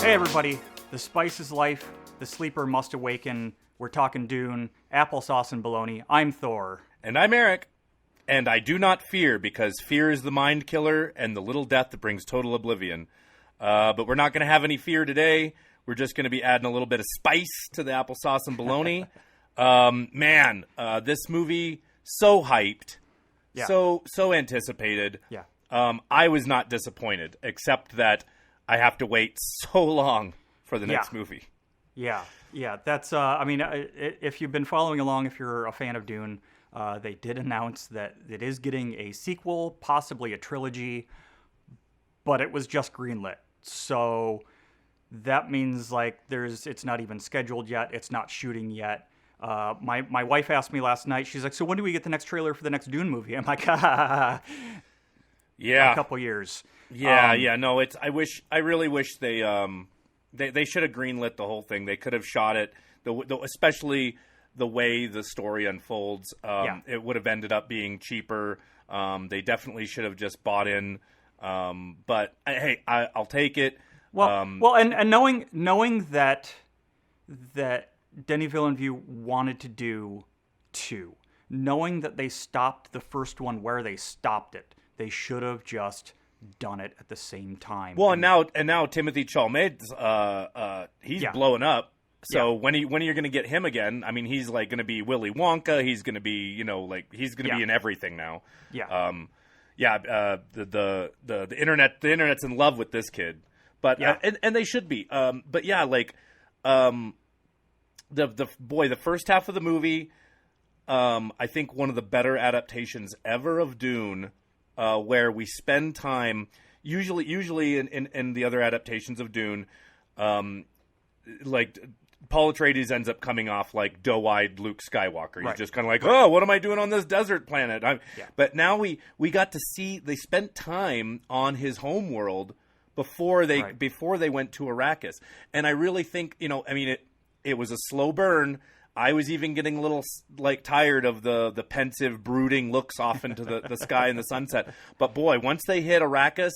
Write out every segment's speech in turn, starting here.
Hey everybody, the spice is life, the sleeper must awaken. We're talking Dune, applesauce and baloney. I'm Thor. And I'm Eric. And I do not fear, because fear is the mind killer and the little death that brings total oblivion. But we're not going to have any fear today. We're just going to be adding a little bit of spice to the applesauce and baloney. This movie, so hyped, so anticipated. Yeah. I was not disappointed, except that I have to wait so long for the next movie. Yeah. That's, if you've been following along, if you're a fan of Dune, they did announce that it is getting a sequel, possibly a trilogy, but it was just greenlit. So that means it's not even scheduled yet. It's not shooting yet. My wife asked me last night, she's like, so when do we get the next trailer for the next Dune movie? I'm like, a couple years. No, I really wish they should have greenlit the whole thing. They could have shot it, especially the way the story unfolds. It would have ended up being cheaper. They definitely should have just bought in. But hey, I'll take it. And knowing that Denis Villeneuve wanted to do two, knowing that they stopped the first one where they stopped it, they should have just done it at the same time. Well, and now Timothée Chalamet's he's blowing up. So when are you going to get him again? I mean, he's like going to be Willy Wonka. He's going to be, he's going to be in everything now. The internet's in love with this kid, but and they should be. The first half of the movie, I think one of the better adaptations ever of Dune, where we spend time usually in the other adaptations of Dune, Paul Atreides ends up coming off like doe-eyed Luke Skywalker. He's just kind of like, oh, what am I doing on this desert planet? But now we got to see, they spent time on his home world before they went to Arrakis. And I really think, it was a slow burn. I was even getting a little tired of the pensive, brooding looks off into the sky and the sunset. But boy, once they hit Arrakis,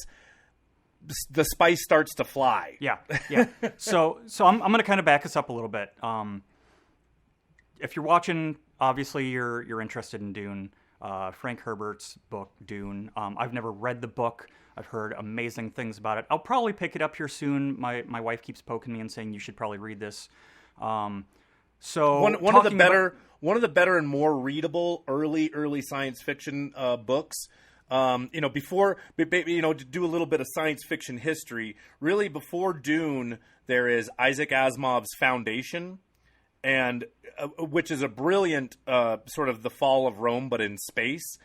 the spice starts to fly. Yeah. So I'm going to kind of back us up a little bit. If you're watching, obviously you're interested in Dune. Frank Herberts' book, Dune. I've never read the book. I've heard amazing things about it. I'll probably pick it up here soon. My wife keeps poking me and saying you should probably read this. So one of the better and more readable early science fiction books. To do a little bit of science fiction history, really before Dune, there is Isaac Asimov's Foundation, and which is a brilliant sort of the fall of Rome, but in space.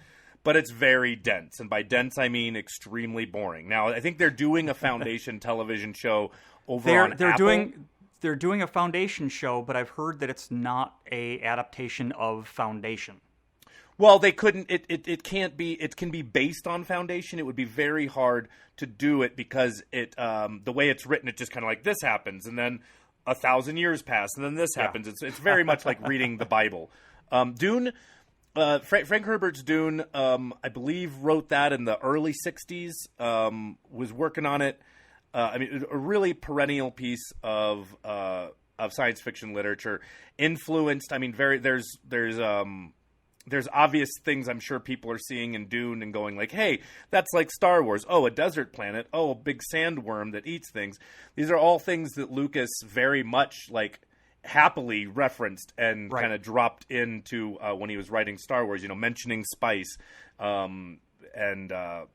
But it's very dense, and by dense I mean extremely boring. Now, I think they're doing a Foundation television show on Apple. They're doing a Foundation show, but I've heard that it's not a adaptation of Foundation. Well, they couldn't. It can't be. It can be based on Foundation. It would be very hard to do it because the way it's written, it just kind of like this happens, and then 1,000 years pass, and then this happens. It's very much like reading the Bible. Dune, Frank Herberts Dune, I believe wrote that in the early '60s. Was working on it. A really perennial piece of science fiction literature, influenced. There's obvious things I'm sure people are seeing in Dune and going like, hey, that's like Star Wars. Oh, a desert planet. Oh, a big sandworm that eats things. These are all things that Lucas very much happily referenced and kind of dropped into when he was writing Star Wars, mentioning spice and a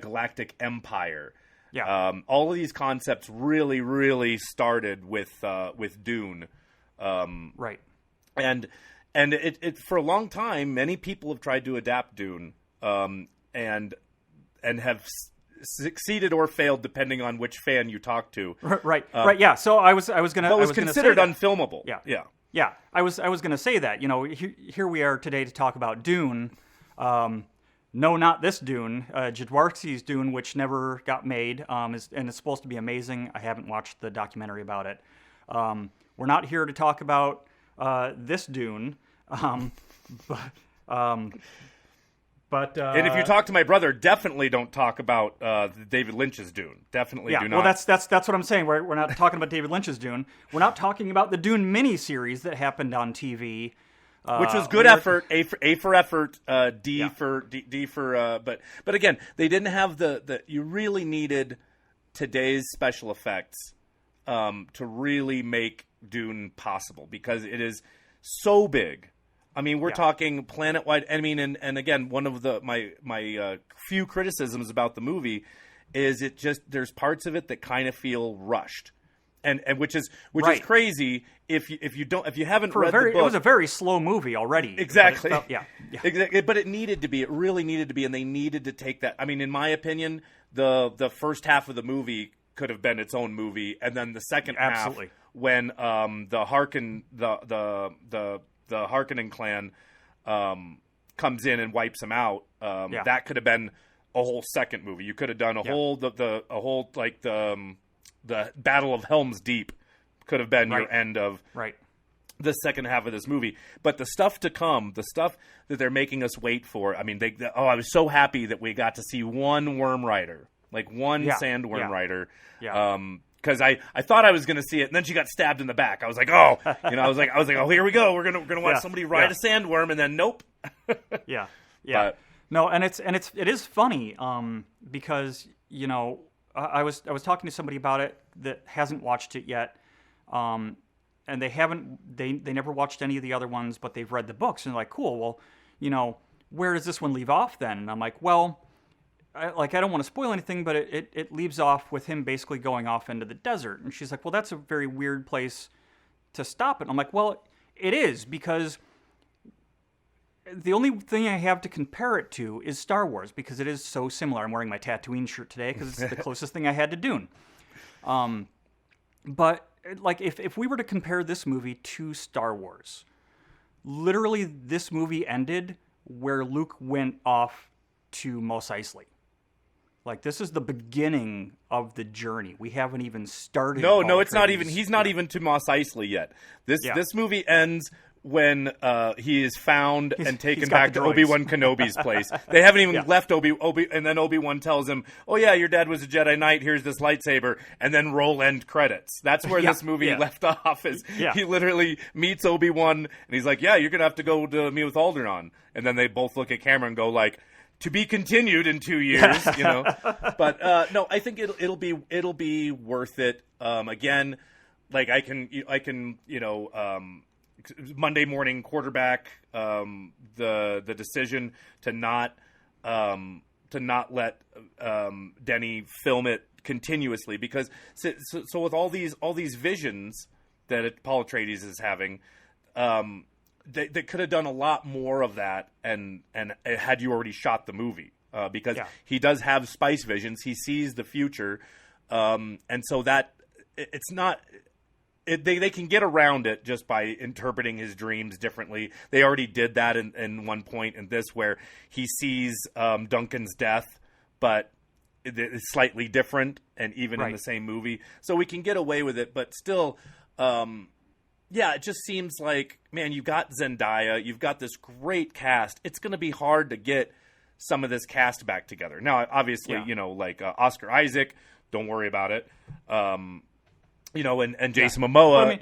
galactic empire. Yeah. All of these concepts really, really started with Dune. Right. And it for a long time, many people have tried to adapt Dune, and have succeeded or failed depending on which fan you talk to. Right. Yeah. So I was gonna. But was considered unfilmable. Yeah. I was gonna say that. Here we are today to talk about Dune. No, not this Dune. Jodorowsky's Dune, which never got made, and it's supposed to be amazing. I haven't watched the documentary about it. We're not here to talk about this Dune, But and if you talk to my brother, definitely don't talk about David Lynch's Dune. Definitely do not. Well, that's what I'm saying. We're not talking about David Lynch's Dune. We're not talking about the Dune miniseries that happened on TV, which was good effort. A for effort. D for. But again, they didn't have the. You really needed today's special effects to really make Dune possible, because it is so big. I mean, we're talking planet-wide. I mean, and again, one of my few criticisms about the movie is there's parts of it that kind of feel rushed, and which is crazy if you haven't read the book. It was a very slow movie already. Exactly. Exactly. But it needed to be. It really needed to be, and they needed to take that. I mean, in my opinion, the first half of the movie could have been its own movie, and then the second half, when the Harkonnen clan comes in and wipes them out, that could have been a whole second movie. You could have done a whole the Battle of Helm's Deep could have been your end of the second half of this movie. But the stuff to come, the stuff that they're making us wait for, I mean, I was so happy that we got to see one worm rider, like one sandworm rider. Because I thought I was going to see it, and then she got stabbed in the back. I was like, oh, I was like, oh, here we go. We're gonna watch somebody ride a sandworm, and then nope. But, no, and it is funny, because I was talking to somebody about it that hasn't watched it yet, and they never watched any of the other ones, but they've read the books, and they're like, cool. Well, where does this one leave off then? And I'm like, well. I don't want to spoil anything, but it leaves off with him basically going off into the desert. And she's like, well, that's a very weird place to stop it. And I'm like, well, it is, because the only thing I have to compare it to is Star Wars, because it is so similar. I'm wearing my Tatooine shirt today because it's the closest thing I had to Dune. But if we were to compare this movie to Star Wars, literally this movie ended where Luke went off to Mos Eisley. This is the beginning of the journey. We haven't even started. No, it's not even. He's not even to Mos Eisley yet. This movie ends when he is found and taken back to Obi-Wan Kenobi's place. They haven't even left Obi, and then Obi-Wan tells him, "Oh yeah, your dad was a Jedi Knight. Here's this lightsaber," and then roll end credits. That's where this movie left off. He literally meets Obi-Wan, and he's like, "Yeah, you're gonna have to go to meet with Alderaan," and then they both look at camera and go like, to be continued in 2 years, But no, I think it'll be worth it. Again, I can Monday morning quarterback the decision to not let Denny film it continuously, because so with all these visions that Paul Atreides is having. They could have done a lot more of that, and had you already shot the movie, because he does have spice visions. He sees the future, and so that it's not. They can get around it just by interpreting his dreams differently. They already did that in one point in this, where he sees Duncan's death, but it's slightly different, and even in the same movie, so we can get away with it, but still. Yeah, it just seems like, man, you've got Zendaya, you've got this great cast. It's going to be hard to get some of this cast back together. Now, obviously, Oscar Isaac, don't worry about it. And Jason Momoa,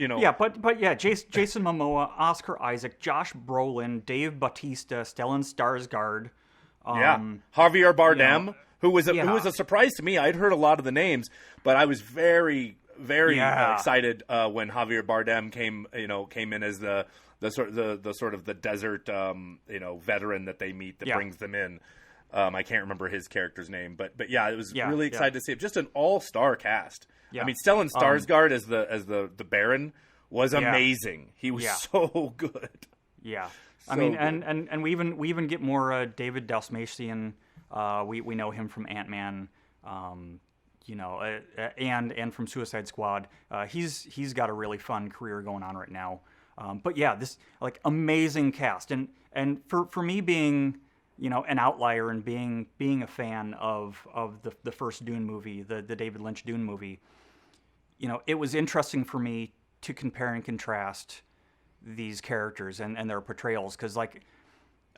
Jason Momoa, Oscar Isaac, Josh Brolin, Dave Bautista, Stellan Skarsgård. Javier Bardem, who was a surprise to me. I'd heard a lot of the names, but I was very excited when Javier Bardem came in as the sort of the desert veteran that they meet that brings them in. I can't remember his character's name, but it was really excited to see it. Just an all-star cast. I mean, Stellan Skarsgård as the Baron was amazing. He was so good. Yeah, so I mean, and we even get more David Dalmatian. We know him from Ant-Man. And from Suicide Squad. He's got a really fun career going on right now. But yeah, this amazing cast, and for me being an outlier and being a fan of the first Dune movie, the David Lynch Dune movie, it was interesting for me to compare and contrast these characters and their portrayals, because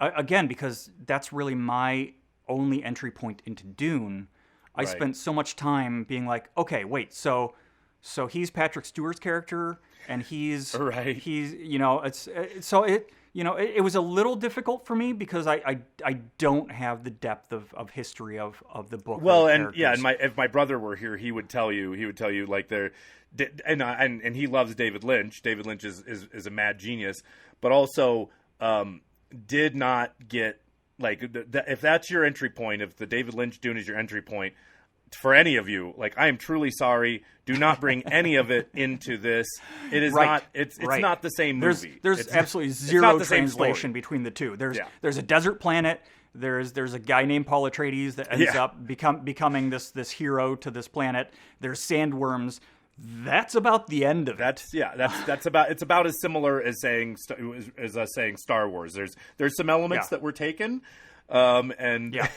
again, because that's really my only entry point into Dune. I Right. spent so much time being like, okay, wait, so he's Patrick Stewart's character, and Right. he's it was a little difficult for me because I don't have the depth of history of the book. Well, or the and yeah, characters. and if my brother were here, he would tell you like they're, and he loves David Lynch. David Lynch is a mad genius, but also did not get like if that's your entry point, if the David Lynch Dune is your entry point for any of you, like I am truly sorry. Do not bring any of it into this. It is Right. not. It's Right. not the same movie. There's It's- absolutely it's zero not the same translation story. between the two. Yeah. There's a desert planet. There's a guy named Paul Atreides that ends Yeah. up becoming this hero to this planet. There's sandworms. That's about the end of it. That's about it's about as similar as saying Star Wars. There's some elements Yeah. that were taken, and Yeah.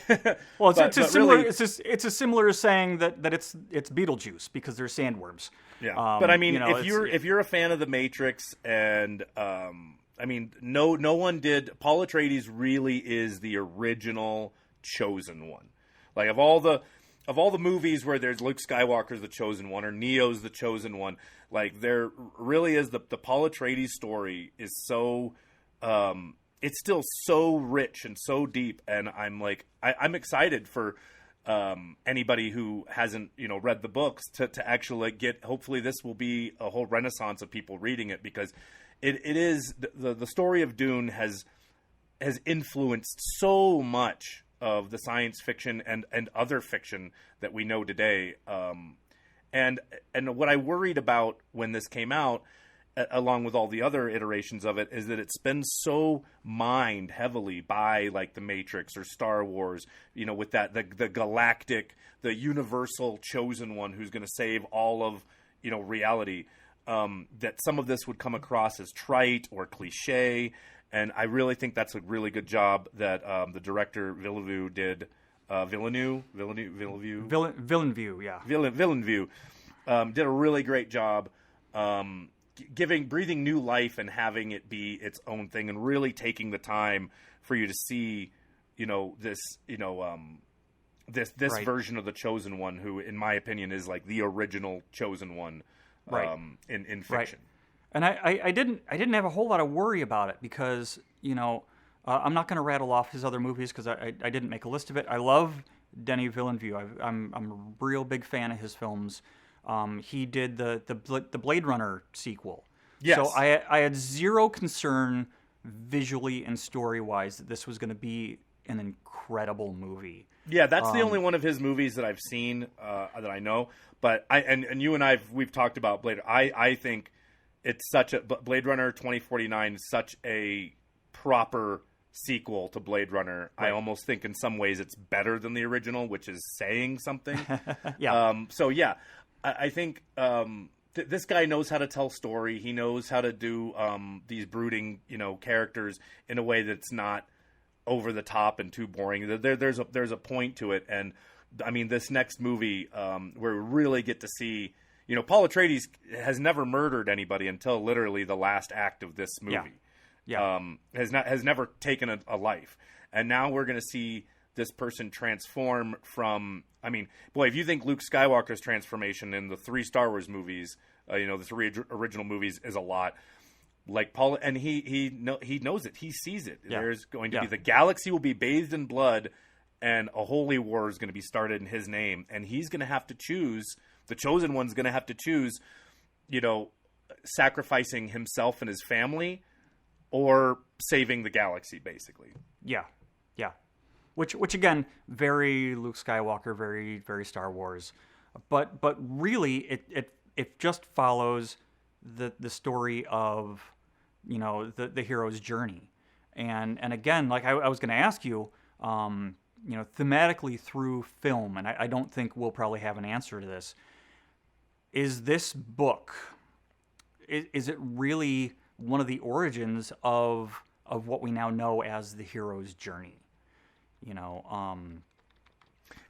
Well, it's but similar. really- It's as similar as saying that it's Beetlejuice because there's sandworms. yeah. But I mean, it's- if you're a fan of the Matrix, and I mean, no one did. Paul Atreides really is the original chosen one. Like of all the movies where there's Luke Skywalker's the chosen one or Neo's the chosen one, like there really is the Paul Atreides story is so it's still so rich and so deep, and I'm excited for anybody who hasn't read the books to actually get. Hopefully, this will be a whole renaissance of people reading it, because it is the story of Dune has influenced so much of the science fiction and other fiction that we know today. And what I worried about when this came out, along with all the other iterations of it, is that it's been so mined heavily by like the Matrix or Star Wars, with that the galactic, the universal chosen one who's going to save all of reality. That some of this would come across as trite or cliche, and I really think that's a really good job that the director Villeneuve did. Villeneuve, yeah. Villeneuve did a really great job breathing new life and having it be its own thing, and really taking the time for you to see, this Right. version of the chosen one, who, in my opinion, is like the original chosen one, Right. in fiction. And I didn't have a whole lot of worry about it because I'm not going to rattle off his other movies because I didn't make a list of it. I love Denis Villeneuve. I'm a real big fan of his films. He did the Blade Runner sequel. Yes. So I had zero concern visually and story wise that this was going to be an incredible movie. Yeah, that's the only one of his movies that I've seen that I know. But and you and we've talked about Blade. I think it's such a Blade Runner 2049 is such a proper sequel to Blade Runner. Right. I almost think in some ways it's better than the original, which is saying something. Yeah. So yeah, I think this guy knows how to tell story. He knows how to do these brooding, characters in a way that's not over the top and too boring. There's a point to it, and I mean, this next movie where we really get to see, Paul Atreides has never murdered anybody until literally the last act of this movie. Yeah. Has never taken a life, and now we're going to see this person transform from. I mean, boy, if you think Luke Skywalker's transformation in the 3 Star Wars movies, the 3 original movies is a lot. Like Paul, and he knows it. He sees it. Yeah. There's going to Yeah. be the galaxy will be bathed in blood, and a holy war is going to be started in his name, and he's going to have to choose. The chosen one's going to have to choose, sacrificing himself and his family, or saving the galaxy, basically. Yeah. Which again, very Luke Skywalker, very very Star Wars, but really it just follows the story of the hero's journey, and again, like I was going to ask you, thematically through film, and I don't think we'll probably have an answer to this. Is this book, is it really one of the origins of what we now know as the hero's journey?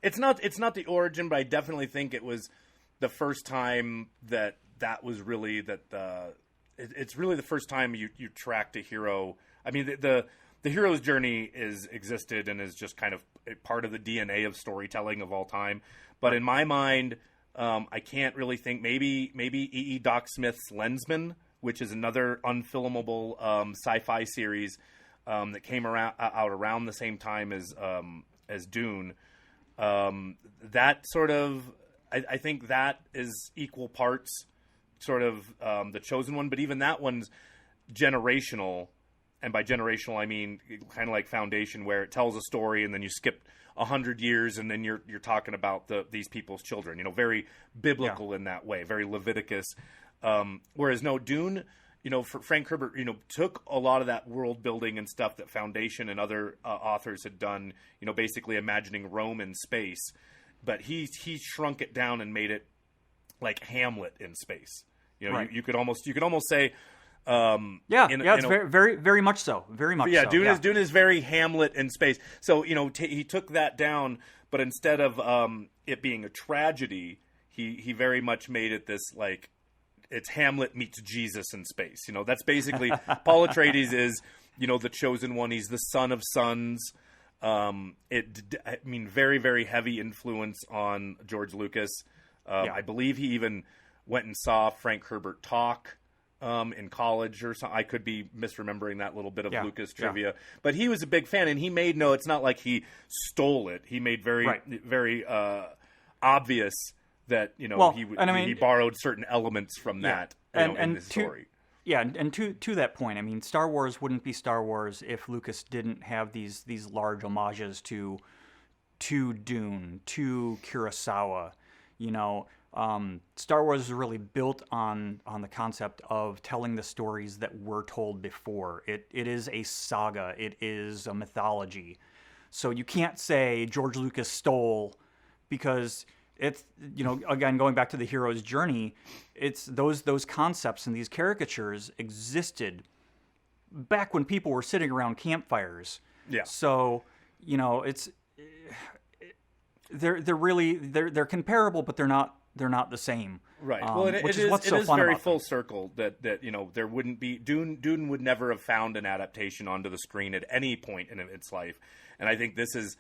It's not the origin, but I definitely think it was the first time that was really it's really the first time you tracked a hero. I mean, the hero's journey is existed and is just kind of a part of the DNA of storytelling of all time. But in my mind, I can't really think. Maybe E. Doc Smith's Lensman, which is another unfilmable sci-fi series that came out around the same time as Dune. That sort of, I think that is equal parts sort of the chosen one, but even that one's generational. And by generational, I mean kind of like Foundation, where it tells a story and then you skip 100 years and then you're talking about these people's children. You know, very biblical in that way, very Leviticus. Whereas no, Dune, you know, for Frank Herbert, you know, took a lot of that world building and stuff that Foundation and other authors had done. You know, basically imagining Rome in space, but he shrunk it down and made it like Hamlet in space. You know, you could almost say. It's very, very, very much so. Very much. Yeah, so. Dune is very Hamlet in space. So you know, he took that down, but instead of it being a tragedy, he very much made it this like it's Hamlet meets Jesus in space. You know, that's basically Paul Atreides is, you know, the chosen one. He's the son of sons. Very, very heavy influence on George Lucas. I believe he even went and saw Frank Herbert talk. In college or something. I could be misremembering that little bit of Lucas trivia, but he was a big fan, and he made it's not like he stole it. He made very obvious that, you know, he borrowed certain elements from that in the story. Yeah, and to that point, I mean, Star Wars wouldn't be Star Wars if Lucas didn't have these large homages to Dune, to Kurosawa, you know. Star Wars is really built on the concept of telling the stories that were told before. It is a saga. It is a mythology. So you can't say George Lucas stole, because it's, you know, again, going back to the hero's journey, it's those concepts and these caricatures existed back when people were sitting around campfires. Yeah. So, you know, they're comparable, but they're not the same. Right. Well, it is very full circle that you know, there wouldn't be Dune would never have found an adaptation onto the screen at any point in its life, and I think this is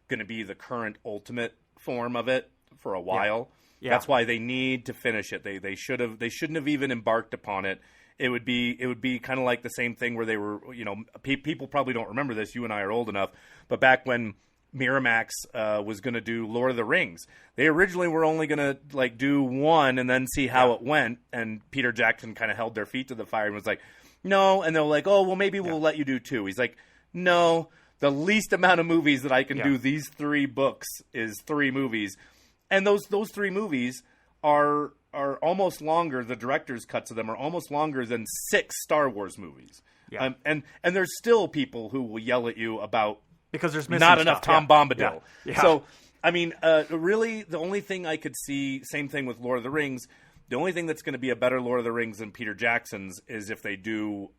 going to be the current ultimate form of it for a while. Yeah. That's why they need to finish it. They shouldn't have even embarked upon it. It would be kind of like the same thing where they were, you know, people probably don't remember this. You and I are old enough, but back when Miramax was going to do Lord of the Rings, they originally were only going to like do one and then see how it went, and Peter Jackson kind of held their feet to the fire and was like, no, and they're like, oh well, maybe we'll let you do two. He's like, no, the least amount of movies that I can do these 3 books is 3 movies, and those 3 movies are almost longer. The director's cuts of them are almost longer than 6 Star Wars movies. Yeah. And there's still people who will yell at you about because there's not enough Tom Bombadil. Yeah. Yeah. So, I mean, really, the only thing I could see, same thing with Lord of the Rings, the only thing that's going to be a better Lord of the Rings than Peter Jackson's is if they do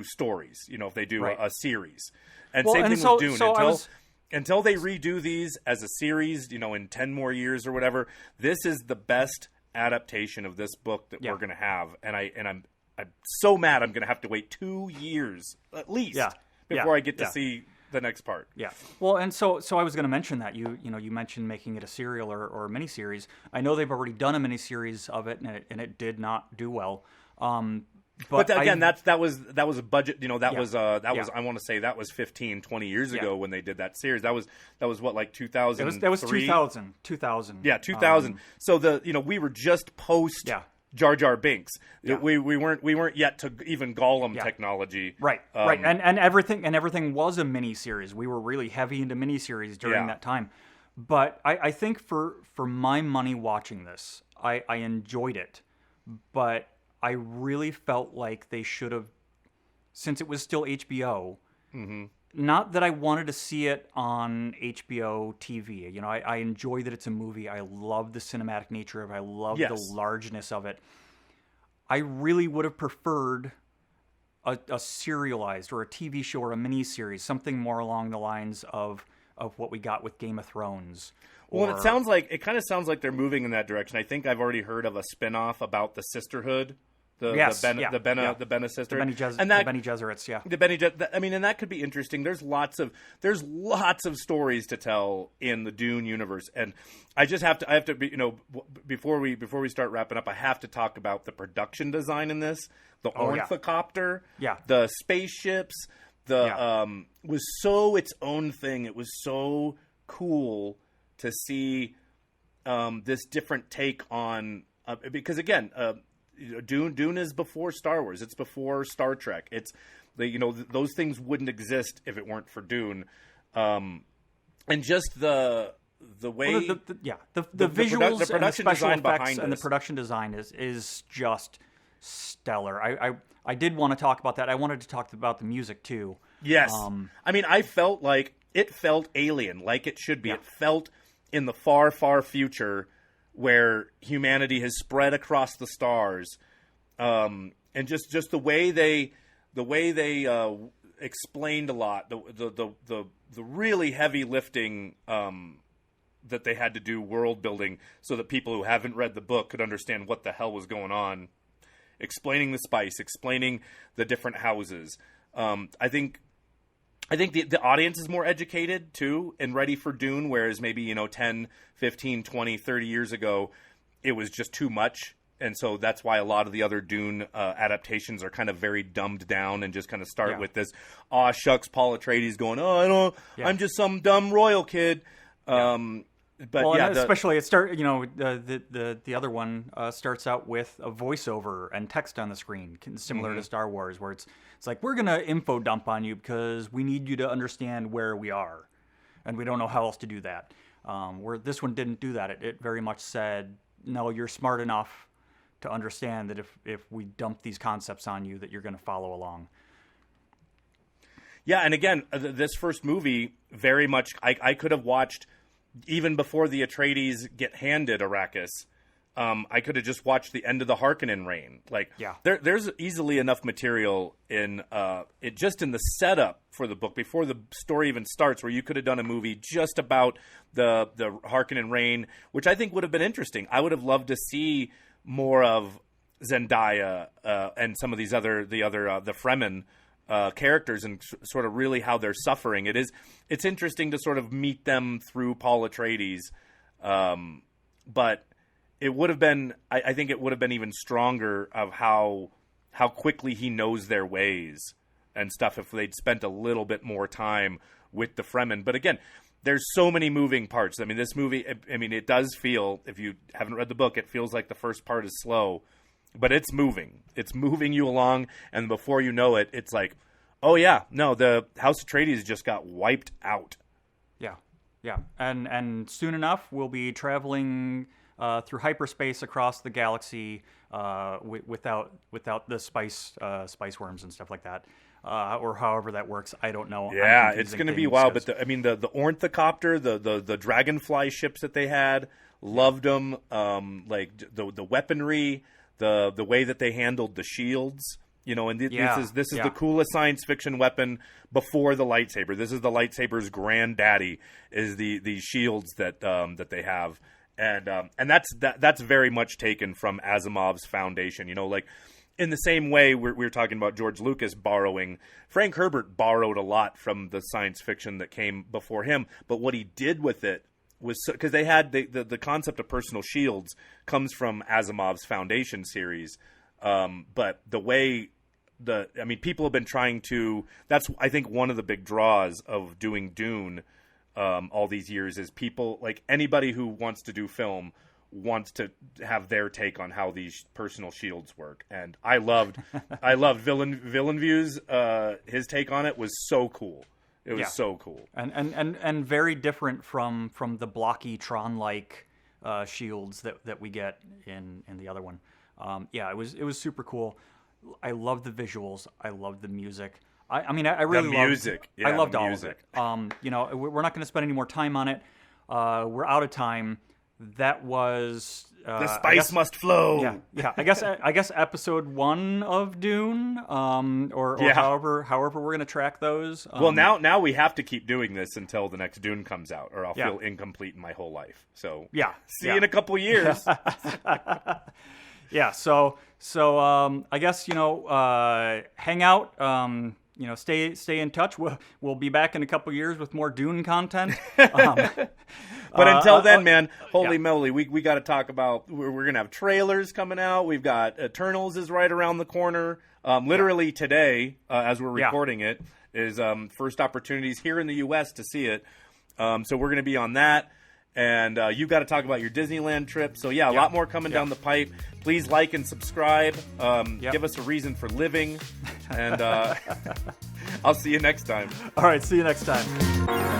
stories, you know, if they do a series. And same thing with Dune. Until they redo these as a series, you know, in 10 more years or whatever, this is the best adaptation of this book that we're going to have. And I'm so mad I'm going to have to wait 2 years at least before I get to see the next part. Yeah. Well, and so I was going to mention that you mentioned making it a serial or a miniseries. I know they've already done a miniseries of it, and it did not do well. But again, that was a budget. You know, that was I want to say that was 15, 20 years ago when they did that series. That was what, like 2003? That was 2000. 2000. Yeah, 2000. So we were just post Jar Jar Binks. Yeah. We weren't yet to even Gollum technology. Right. Right. And everything was a mini series. We were really heavy into miniseries during that time. But I think for my money watching this, I enjoyed it. But I really felt like they should have, since it was still HBO, not that I wanted to see it on HBO TV. You know, I enjoy that it's a movie. I love the cinematic nature of it. I love the largeness of it. I really would have preferred a serialized or a TV show or a miniseries, something more along the lines of what we got with Game of Thrones. Well, it kind of sounds like they're moving in that direction. I think I've already heard of a spinoff about the sisterhood Yes, the Bene sisters, the Bene Gesserits, yeah. And that could be interesting. There's lots of stories to tell in the Dune universe, and I have to be, before we start wrapping up, I have to talk about the production design in this, the ornithocopter, the spaceships, was so its own thing. It was so cool to see this different take on because again. Dune is before Star Wars. It's before Star Trek. It's those things wouldn't exist if it weren't for Dune, and just the way the visuals and the special effects and the production design is just stellar. I did want to talk about that. I wanted to talk about the music too. Yes, I felt like it felt alien, like it should be. It felt in the far, far future, where humanity has spread across the stars, and just the way they explained a lot, the really heavy lifting that they had to do world building so that people who haven't read the book could understand what the hell was going on, explaining the spice, explaining the different houses. I think the audience is more educated, too, and ready for Dune, whereas maybe, 10, 15, 20, 30 years ago, it was just too much. And so that's why a lot of the other Dune adaptations are kind of very dumbed down and just kind of start with this, aw, shucks, Paul Atreides going, I'm just some dumb royal kid. Especially it the other one starts out with a voiceover and text on the screen, similar to Star Wars, where it's like, we're gonna info dump on you because we need you to understand where we are, and we don't know how else to do that. Where this one didn't do that. It very much said, no, you're smart enough to understand that if we dump these concepts on you, that you're going to follow along. Yeah, and again, this first movie very much I could have watched. Even before the Atreides get handed Arrakis, I could have just watched the end of the Harkonnen reign. There's easily enough material in it just in the setup for the book before the story even starts, where you could have done a movie just about the Harkonnen reign, which I think would have been interesting. I would have loved to see more of Zendaya and some of the Fremen. Characters and sort of really how they're suffering. It's interesting to sort of meet them through Paul Atreides, but it would have been. I think it would have been even stronger of how quickly he knows their ways and stuff if they'd spent a little bit more time with the Fremen. But again, there's so many moving parts. This movie. It does feel, if you haven't read the book, it feels like the first part is slow. But it's moving. It's moving you along, and before you know it, it's like, oh yeah, no, the House Atreides just got wiped out. Yeah, and soon enough we'll be traveling through hyperspace across the galaxy without the spice worms and stuff like that, or however that works. I don't know. Yeah, it's going to be wild. But the ornithocopter, the dragonfly ships that they had, loved them. Like the weaponry. The way that they handled the shields, this is the coolest science fiction weapon before the lightsaber. This is the lightsaber's granddaddy, is the shields that they have, and that's very much taken from Asimov's Foundation. In the same way we were talking about George Lucas borrowing, Frank Herbert borrowed a lot from the science fiction that came before him, but what he did with it was because they had the concept of personal shields comes from Asimov's Foundation series, but the way people have been trying to. That's I think one of the big draws of doing Dune all these years is people like anybody who wants to do film wants to have their take on how these personal shields work, and I loved Villeneuve's his take on it was so cool. It was so cool, and very different from the blocky Tron-like shields that we get in the other one. It was super cool. I love the visuals. I love the music. I really loved music. I loved all of it. We're not going to spend any more time on it. We're out of time. That was the spice must flow. Yeah. I guess episode 1 of Dune, or however we're gonna track those. Well, now we have to keep doing this until the next Dune comes out, or I'll feel incomplete in my whole life. So see you in a couple years. Yeah. So I guess hang out. Stay in touch. We'll be back in a couple years with more Dune content. But until then, man, holy moly, we got to talk about. We're gonna have trailers coming out. We've got Eternals is right around the corner. Literally today, as we're recording it, is first opportunities here in the U.S. to see it. So we're gonna be on that. And you've got to talk about your Disneyland trip. So, a lot more coming down the pipe. Please like and subscribe. Give us a reason for living. And I'll see you next time. All right, see you next time.